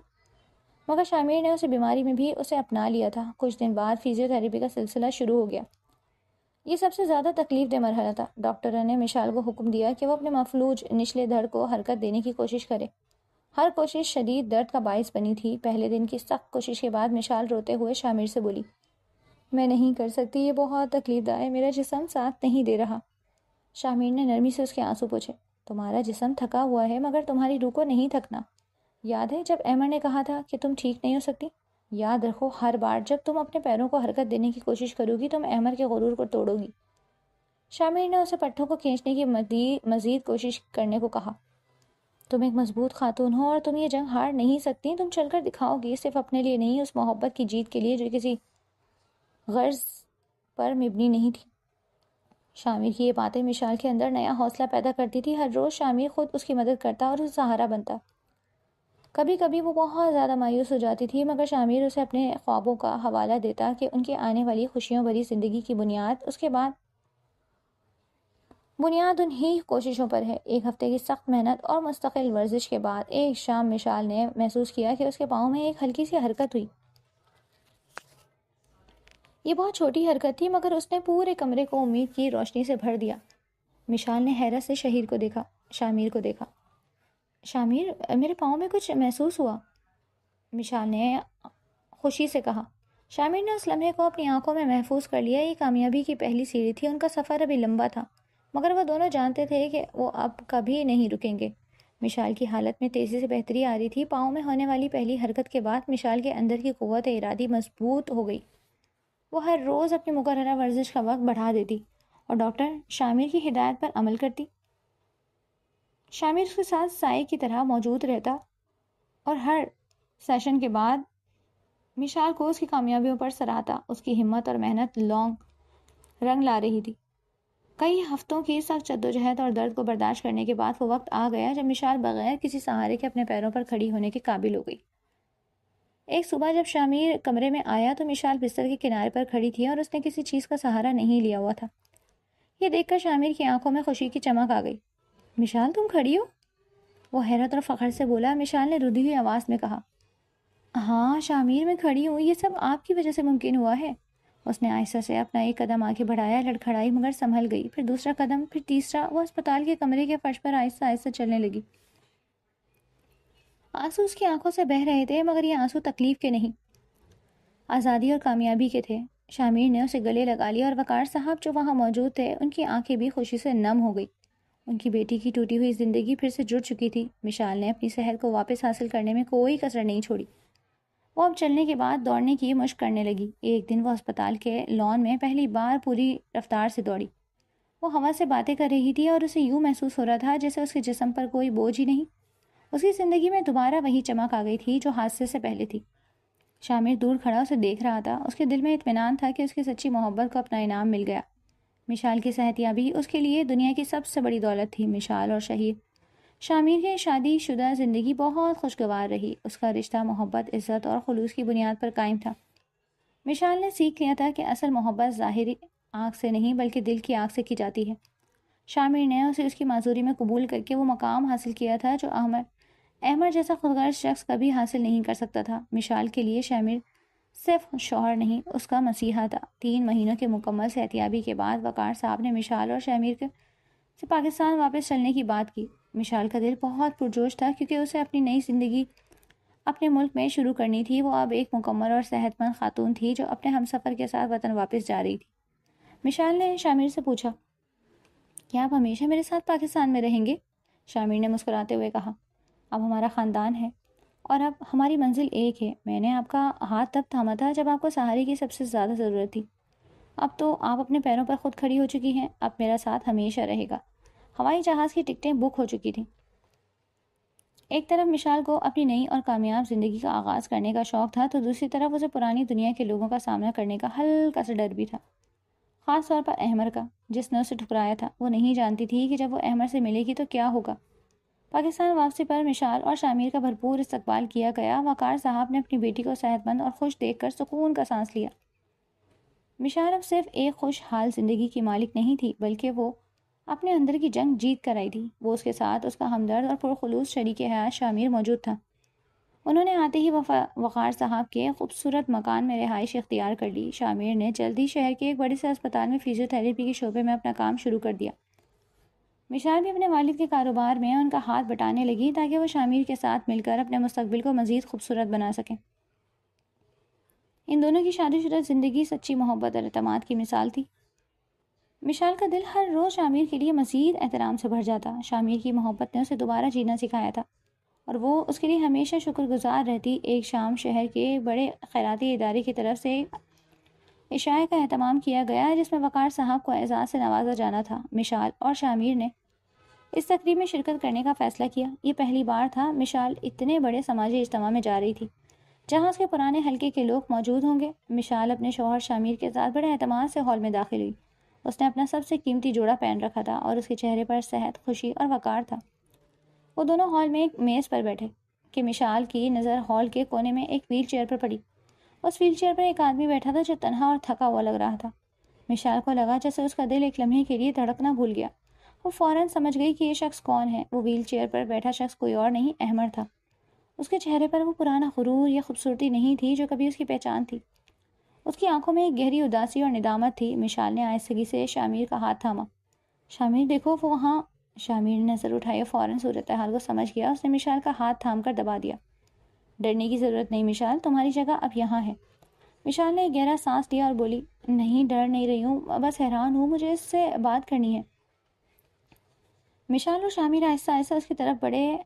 مگر شامیر نے اسے بیماری میں بھی اسے اپنا لیا تھا۔ کچھ دن بعد فزیو تھراپی کا سلسلہ شروع ہو گیا۔ یہ سب سے زیادہ تکلیف دہ مرحلہ تھا۔ ڈاکٹر نے مشال کو حکم دیا کہ وہ اپنے مفلوج نچلے دھڑ کو حرکت دینے کی کوشش کرے۔ ہر کوشش شدید درد کا باعث بنی تھی۔ پہلے دن کی سخت کوشش کے بعد مشال روتے ہوئے شامیر سے بولی، میں نہیں کر سکتی، یہ بہت تکلیف دہ ہے، میرا جسم ساتھ نہیں دے رہا۔ شامیر نے نرمی سے اس کے آنسو پوچھے، تمہارا جسم تھکا ہوا ہے مگر تمہاری روح کو نہیں تھکنا۔ یاد ہے جب احمد نے کہا تھا کہ تم ٹھیک نہیں ہو سکتی؟ یاد رکھو، ہر بار جب تم اپنے پیروں کو حرکت دینے کی کوشش کرو گی تم احمد کے غرور کو توڑو گی۔ شامیر نے اسے پٹھوں کو کھینچنے کی مزید کوشش کرنے کو کہا۔ تم ایک مضبوط خاتون ہو اور تم یہ جنگ ہار نہیں سکتی، تم چل کر دکھاؤ گی، صرف اپنے لیے نہیں، اس محبت کی جیت کے لیے جو کسی غرض پر مبنی نہیں تھی۔ شامیر کی یہ باتیں مشال کے اندر نیا حوصلہ پیدا کرتی تھی۔ ہر روز شامیر خود اس کی مدد کرتا اور اسے سہارا بنتا۔ کبھی کبھی وہ بہت زیادہ مایوس ہو جاتی تھی مگر شامیر اسے اپنے خوابوں کا حوالہ دیتا کہ ان کی آنے والی خوشیوں بھری زندگی کی بنیاد انہی کوششوں پر ہے۔ ایک ہفتے کی سخت محنت اور مستقل ورزش کے بعد ایک شام مشال نے محسوس کیا کہ اس کے پاؤں میں ایک ہلکی سی حرکت ہوئی۔ یہ بہت چھوٹی حرکت تھی مگر اس نے پورے کمرے کو امید کی روشنی سے بھر دیا۔ مشال نے حیرت سے شامیر کو دیکھا۔ شامیر، میرے پاؤں میں کچھ محسوس ہوا، مشال نے خوشی سے کہا۔ شامیر نے اس لمحے کو اپنی آنکھوں میں محفوظ کر لیا۔ یہ کامیابی کی پہلی سیڑھی تھی۔ ان کا سفر ابھی لمبا تھا مگر وہ دونوں جانتے تھے کہ وہ اب کبھی نہیں رکیں گے۔ مشال کی حالت میں تیزی سے بہتری آ رہی تھی۔ پاؤں میں ہونے والی پہلی حرکت کے بعد مشال کے اندر کی قوت ارادی مضبوط ہو گئی۔ وہ ہر روز اپنی مقررہ ورزش کا وقت بڑھا دیتی اور ڈاکٹر شامیر کی ہدایت پر عمل کرتی۔ شامیر اس کے ساتھ سائے کی طرح موجود رہتا اور ہر سیشن کے بعد مشال کو اس کی کامیابیوں پر سراہتا۔ اس کی ہمت اور محنت رنگ لا رہی تھی۔ کئی ہفتوں کی سخت جدوجہد اور درد کو برداشت کرنے کے بعد وہ وقت آ گیا جب مشال بغیر کسی سہارے کے اپنے پیروں پر کھڑی ہونے کے قابل ہو گئی۔ ایک صبح جب شامیر کمرے میں آیا تو مشال بستر کے کنارے پر کھڑی تھی اور اس نے کسی چیز کا سہارا نہیں لیا ہوا تھا۔ یہ دیکھ کر شامیر کی آنکھوں میں خوشی کی چمک آ گئی۔ مشال، تم کھڑی ہو؟ وہ حیرت اور فخر سے بولا۔ مشال نے رودھی ہوئی آواز میں کہا، ہاں شامیر، میں کھڑی ہوں، یہ سب آپ کی وجہ سے ممکن ہوا ہے۔ اس نے آہستہ سے اپنا ایک قدم آگے بڑھایا، لڑکھڑائی مگر سنبھل گئی، پھر دوسرا قدم، پھر تیسرا۔ وہ اسپتال کے کمرے کے فرش پر آہستہ آہستہ چلنے لگی۔ آنسو اس کی آنکھوں سے بہہ رہے تھے مگر یہ آنسو تکلیف کے نہیں، آزادی اور کامیابی کے تھے۔ شامیر نے اسے گلے لگا لیا اور وقار صاحب جو وہاں موجود تھے ان کی آنکھیں بھی خوشی سے نم ہو گئی۔ ان کی بیٹی کی ٹوٹی ہوئی زندگی پھر سے جڑ چکی تھی۔ مشال نے اپنی صحت کو واپس حاصل کرنے میں کوئی کسر نہیں چھوڑی۔ وہ اب چلنے کے بعد دوڑنے کی مشق کرنے لگی۔ ایک دن وہ اسپتال کے لان میں پہلی بار پوری رفتار سے دوڑی۔ وہ ہوا سے باتیں کر رہی تھی اور اسے یوں محسوس ہو رہا تھا جیسے اس کے جسم پر کوئی بوجھ ہی نہیں۔ اس کی زندگی میں دوبارہ وہی چمک آ گئی تھی جو حادثے سے پہلے تھی۔ شامیر دور کھڑا اسے دیکھ رہا تھا۔ اس کے دل میں اطمینان تھا کہ اس کی سچی محبت کو اپنا انعام مل گیا۔ مشال کی صحت یابی اس کے لیے دنیا کی سب سے بڑی دولت تھی۔ مشال اور شہید شامیر کی شادی شدہ زندگی بہت خوشگوار رہی۔ اس کا رشتہ محبت، عزت اور خلوص کی بنیاد پر قائم تھا۔ مشال نے سیکھ لیا تھا کہ اصل محبت ظاہری آنکھ سے نہیں بلکہ دل کی آنکھ سے کی جاتی ہے۔ شامیر نے اسے اس کی معذوری میں قبول کر کے وہ مقام حاصل کیا تھا جو احمد جیسا خودغرض شخص کبھی حاصل نہیں کر سکتا تھا۔ مشال کے لیے شامیر صرف شوہر نہیں، اس کا مسیحا تھا۔ 3 مہینوں کے مکمل صحتیابی کے بعد وقار صاحب نے مشال اور شامیر سے پاکستان واپس چلنے کی بات کی۔ مشال کا دل بہت پرجوش تھا کیونکہ اسے اپنی نئی زندگی اپنے ملک میں شروع کرنی تھی۔ وہ اب ایک مکمل اور صحت مند خاتون تھی جو اپنے ہمسفر کے ساتھ وطن واپس جا رہی تھی۔ مشال نے شامیر سے پوچھا، کیا آپ ہمیشہ میرے ساتھ پاکستان میں رہیں گے؟ شامیر نے مسکراتے ہوئے کہا، اب ہمارا خاندان ہے اور اب ہماری منزل ایک ہے۔ میں نے آپ کا ہاتھ تب تھاما تھا جب آپ کو سہارے کی سب سے زیادہ ضرورت تھی۔ اب تو آپ اپنے پیروں پر خود کھڑی ہو چکی ہیں، اب میرا ساتھ ہمیشہ رہے گا۔ ہوائی جہاز کی ٹکٹیں بک ہو چکی تھیں۔ ایک طرف مشال کو اپنی نئی اور کامیاب زندگی کا آغاز کرنے کا شوق تھا تو دوسری طرف اسے پرانی دنیا کے لوگوں کا سامنا کرنے کا ہلکا سا ڈر بھی تھا۔ خاص طور پر احمر کا، جس نے اسے ٹھکرایا تھا۔ وہ نہیں جانتی تھی کہ جب وہ احمر سے ملے گی تو کیا ہوگا۔ پاکستان واپسی پر مشال اور شامیر کا بھرپور استقبال کیا گیا۔ وقار صاحب نے اپنی بیٹی کو صحت مند اور خوش دیکھ کر سکون کا سانس لیا۔ مشال اب صرف ایک خوشحال زندگی کی مالک نہیں تھی، بلکہ وہ اپنے اندر کی جنگ جیت کر آئی تھی۔ وہ اس کے ساتھ اس کا ہمدرد اور پرخلوص شریک حیات شامیر موجود تھا۔ انہوں نے آتے ہی وقار صاحب کے خوبصورت مکان میں رہائش اختیار کر لی۔ شامیر نے جلد ہی شہر کے ایک بڑے سے اسپتال میں فزیو تھراپی کے شعبے میں اپنا کام شروع کر دیا۔ مشال بھی اپنے والد کے کاروبار میں ان کا ہاتھ بٹانے لگی تاکہ وہ شامیر کے ساتھ مل کر اپنے مستقبل کو مزید خوبصورت بنا سکیں۔ ان دونوں کی شادی شدہ زندگی سچی محبت اور اعتماد کی مثال تھی۔ مشال کا دل ہر روز شامیر کے لیے مزید احترام سے بھر جاتا۔ شامیر کی محبت نے اسے دوبارہ جینا سکھایا تھا اور وہ اس کے لیے ہمیشہ شکر گزار رہتی۔ ایک شام شہر کے بڑے خیراتی ادارے کی طرف سے عشاء کا اہتمام کیا گیا جس میں وقار صاحب کو اعزاز سے نوازا جانا تھا۔ مشال اور شامیر نے اس تقریب میں شرکت کرنے کا فیصلہ کیا۔ یہ پہلی بار تھا مشال اتنے بڑے سماجی اجتماع میں جا رہی تھی جہاں اس کے پرانے حلقے کے لوگ موجود ہوں گے۔ مشال اپنے شوہر شامیر کے ساتھ بڑے اعتماد سے ہال میں داخل ہوئی۔ اس نے اپنا سب سے قیمتی جوڑا پہن رکھا تھا اور اس کے چہرے پر صحت، خوشی اور وقار تھا۔ وہ دونوں ہال میں ایک میز پر بیٹھے کہ مشال کی نظر ہال کے کونے میں ایک ویل چیئر پر پڑی۔ اس ویل چیئر پر ایک آدمی بیٹھا تھا جو تنہا اور تھکا ہوا لگ رہا تھا۔ مشال کو لگا جیسے اس کا دل ایک لمحے کے لیے دھڑکنا بھول گیا۔ وہ فوراً سمجھ گئی کہ یہ شخص کون ہے۔ وہ ویل چیئر پر بیٹھا شخص کوئی اور نہیں، احمر تھا۔ اس کے چہرے پر وہ پرانا غرور یا خوبصورتی نہیں تھی جو کبھی اس کی پہچان تھی۔ اس کی آنکھوں میں ایک گہری اداسی اور ندامت تھی۔ مشال نے آہستگی سے شامیر کا ہاتھ تھاما۔ شامیر دیکھو وہ وہاں۔ شامیر نے نظر اٹھائی، فوراً صورتحال کو سمجھ گیا۔ اس نے مشال کا ہاتھ تھام کر دبا دیا۔ ڈرنے کی ضرورت نہیں مشال، تمہاری جگہ اب یہاں ہے۔ مشال نے ایک گہرا سانس لیا اور بولی، نہیں ڈر نہیں رہی ہوں، بس حیران ہوں، مجھے اس سے بات کرنی ہے۔ مشال اور شامیر آہستہ آہستہ اس کی طرف بڑھے۔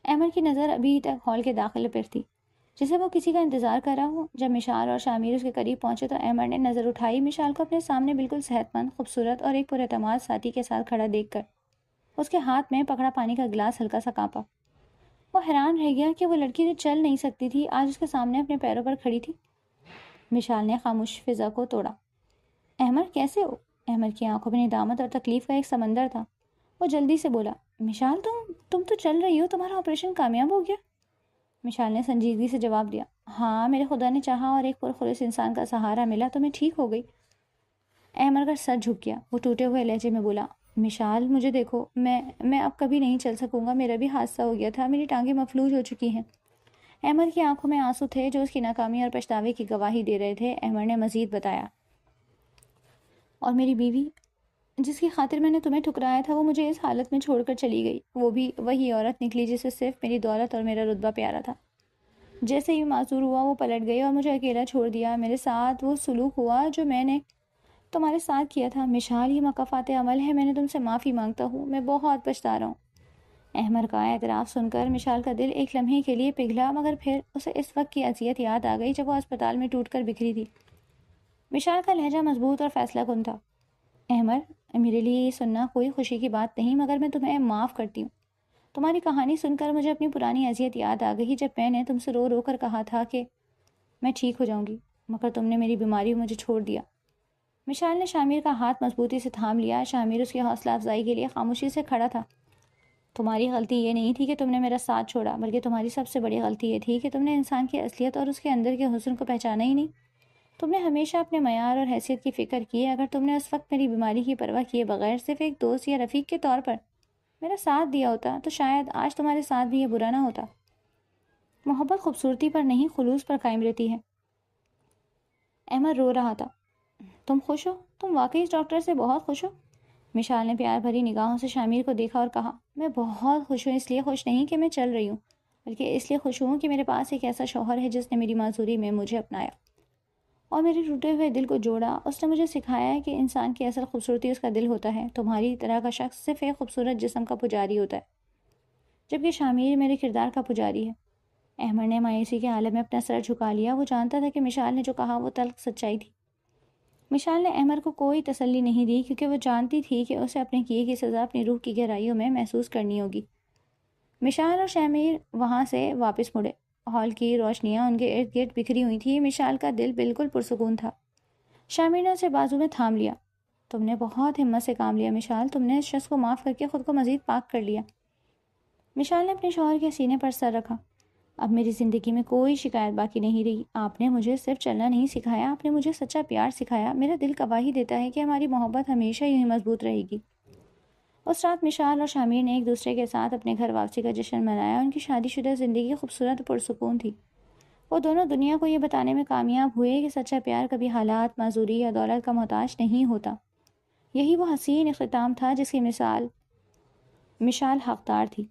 احمر کی نظر ابھی تک ہال کے داخلے پر تھی جسے وہ کسی کا انتظار کر رہا ہو۔ جب مشال اور شامیر اس کے قریب پہنچے تو احمر نے نظر اٹھائی مشال کو اپنے سامنے بالکل صحت مند، خوبصورت اور ایک پراعتماد ساتھی کے ساتھ کھڑا دیکھ کر۔ اس کے ہاتھ میں پکڑا پانی کا گلاس ہلکا سا کانپا۔ وہ حیران رہ گیا کہ وہ لڑکی جو چل نہیں سکتی تھی آج اس کے سامنے اپنے پیروں پر کھڑی تھی۔ مشال نے خاموش فضا کو توڑا۔ احمر کیسے ہو؟ احمر کی آنکھوں میں ندامت اور تکلیف کا ایک سمندر تھا۔ وہ جلدی سے بولا، مشال تم تو چل رہی ہو، تمہارا آپریشن کامیاب ہو گیا؟ مشال نے سنجیدگی سے جواب دیا، ہاں میرے خدا نے چاہا اور ایک پرخلوص انسان کا سہارا ملا تو میں ٹھیک ہو گئی۔ احمر کا سر جھک گیا۔ وہ ٹوٹے ہوئے لہجے میں بولا، مشال مجھے دیکھو، میں اب کبھی نہیں چل سکوں گا، میرا بھی حادثہ ہو گیا تھا، میری ٹانگیں مفلوج ہو چکی ہیں۔ احمر کی آنکھوں میں آنسو تھے جو اس کی ناکامی اور پچھتاوے کی گواہی دے رہے تھے۔ احمر نے مزید بتایا، اور میری بیوی جس کی خاطر میں نے تمہیں ٹھکرایا تھا وہ مجھے اس حالت میں چھوڑ کر چلی گئی۔ وہ بھی وہی عورت نکلی جسے صرف میری دولت اور میرا رتبہ پیارا تھا۔ جیسے ہی معذور ہوا وہ پلٹ گئی اور مجھے اکیلا چھوڑ دیا۔ میرے ساتھ وہ سلوک ہوا جو میں نے تمہارے ساتھ کیا تھا۔ مشال یہ مکافات عمل ہے، میں نے تم سے معافی مانگتا ہوں، میں بہت پچھتا رہا ہوں۔ احمر کا اعتراف سن کر مشال کا دل ایک لمحے کے لیے پگھلا، مگر پھر اسے اس وقت کی اذیت یاد آ گئی جب وہ اسپتال میں ٹوٹ کر بکھری تھی۔ مشال کا لہجہ مضبوط اور فیصلہ کن تھا۔ احمر، میرے لیے یہ سننا کوئی خوشی کی بات نہیں، مگر میں تمہیں معاف کرتی ہوں۔ تمہاری کہانی سن کر مجھے اپنی پرانی اذیت یاد آ گئی جب میں نے تم سے رو رو کر کہا تھا کہ میں ٹھیک ہو جاؤں گی، مگر تم نے میری بیماری میں مجھے چھوڑ دیا۔ مشال نے شامیر کا ہاتھ مضبوطی سے تھام لیا۔ شامیر اس کی حوصلہ افزائی کے لیے خاموشی سے کھڑا تھا۔ تمہاری غلطی یہ نہیں تھی کہ تم نے میرا ساتھ چھوڑا، بلکہ تمہاری سب سے بڑی غلطی یہ تھی کہ تم نے انسان کی اصلیت اور اس کے اندر کے حسن کو پہچانا ہی نہیں۔ تم نے ہمیشہ اپنے معیار اور حیثیت کی فکر کی۔ اگر تم نے اس وقت میری بیماری کی پرواہ کیے بغیر صرف ایک دوست یا رفیق کے طور پر میرا ساتھ دیا ہوتا تو شاید آج تمہارے ساتھ بھی یہ برا نہ ہوتا۔ محبت خوبصورتی پر نہیں، خلوص پر قائم رہتی ہے۔ احمد رو رہا تھا۔ تم خوش ہو؟ تم واقعی اس ڈاکٹر سے بہت خوش ہو؟ مشال نے پیار بھری نگاہوں سے شامیر کو دیکھا اور کہا، میں بہت خوش ہوں، اس لیے خوش نہیں کہ میں چل رہی ہوں، بلکہ اس لیے خوش ہوں کہ میرے پاس ایک ایسا شوہر ہے جس نے میری معذوری میں مجھے اپنایا اور میرے ٹوٹے ہوئے دل کو جوڑا۔ اس نے مجھے سکھایا ہے کہ انسان کی اصل خوبصورتی اس کا دل ہوتا ہے۔ تمہاری طرح کا شخص صرف ایک خوبصورت جسم کا پجاری ہوتا ہے، جبکہ شامیر میرے کردار کا پجاری ہے۔ احمد نے مایوسی کے عالم میں اپنا سر جھکا لیا۔ وہ جانتا تھا کہ مشال نے جو کہا وہ تلخ سچائی تھی۔ مشال نے احمد کو کوئی تسلی نہیں دی کیونکہ وہ جانتی تھی کہ اسے اپنے کیے کی سزا اپنی روح کی گہرائیوں میں محسوس کرنی ہوگی۔ مشال اور شامیر وہاں سے واپس مڑے۔ ہال کی روشنیاں ان کے ارد گرد بکھری ہوئی تھیں۔ مشال کا دل بالکل پرسکون تھا۔ شامیر نے اسے بازو میں تھام لیا۔ تم نے بہت ہمت سے کام لیا مشال، تم نے اس شخص کو معاف کر کے خود کو مزید پاک کر لیا۔ مشال نے اپنے شوہر کے سینے پر سر رکھا۔ اب میری زندگی میں کوئی شکایت باقی نہیں رہی۔ آپ نے مجھے صرف چلنا نہیں سکھایا، آپ نے مجھے سچا پیار سکھایا۔ میرا دل گواہی دیتا ہے کہ ہماری محبت ہمیشہ یوں ہی مضبوط رہے گی۔ اس رات مشال اور شامیر نے ایک دوسرے کے ساتھ اپنے گھر واپسی کا جشن منایا۔ ان کی شادی شدہ زندگی خوبصورت اور پرسکون تھی۔ وہ دونوں دنیا کو یہ بتانے میں کامیاب ہوئے کہ سچا پیار کبھی حالات، معذوری یا دولت کا محتاج نہیں ہوتا۔ یہی وہ حسین اختتام تھا جس کی مشال حقدار تھی۔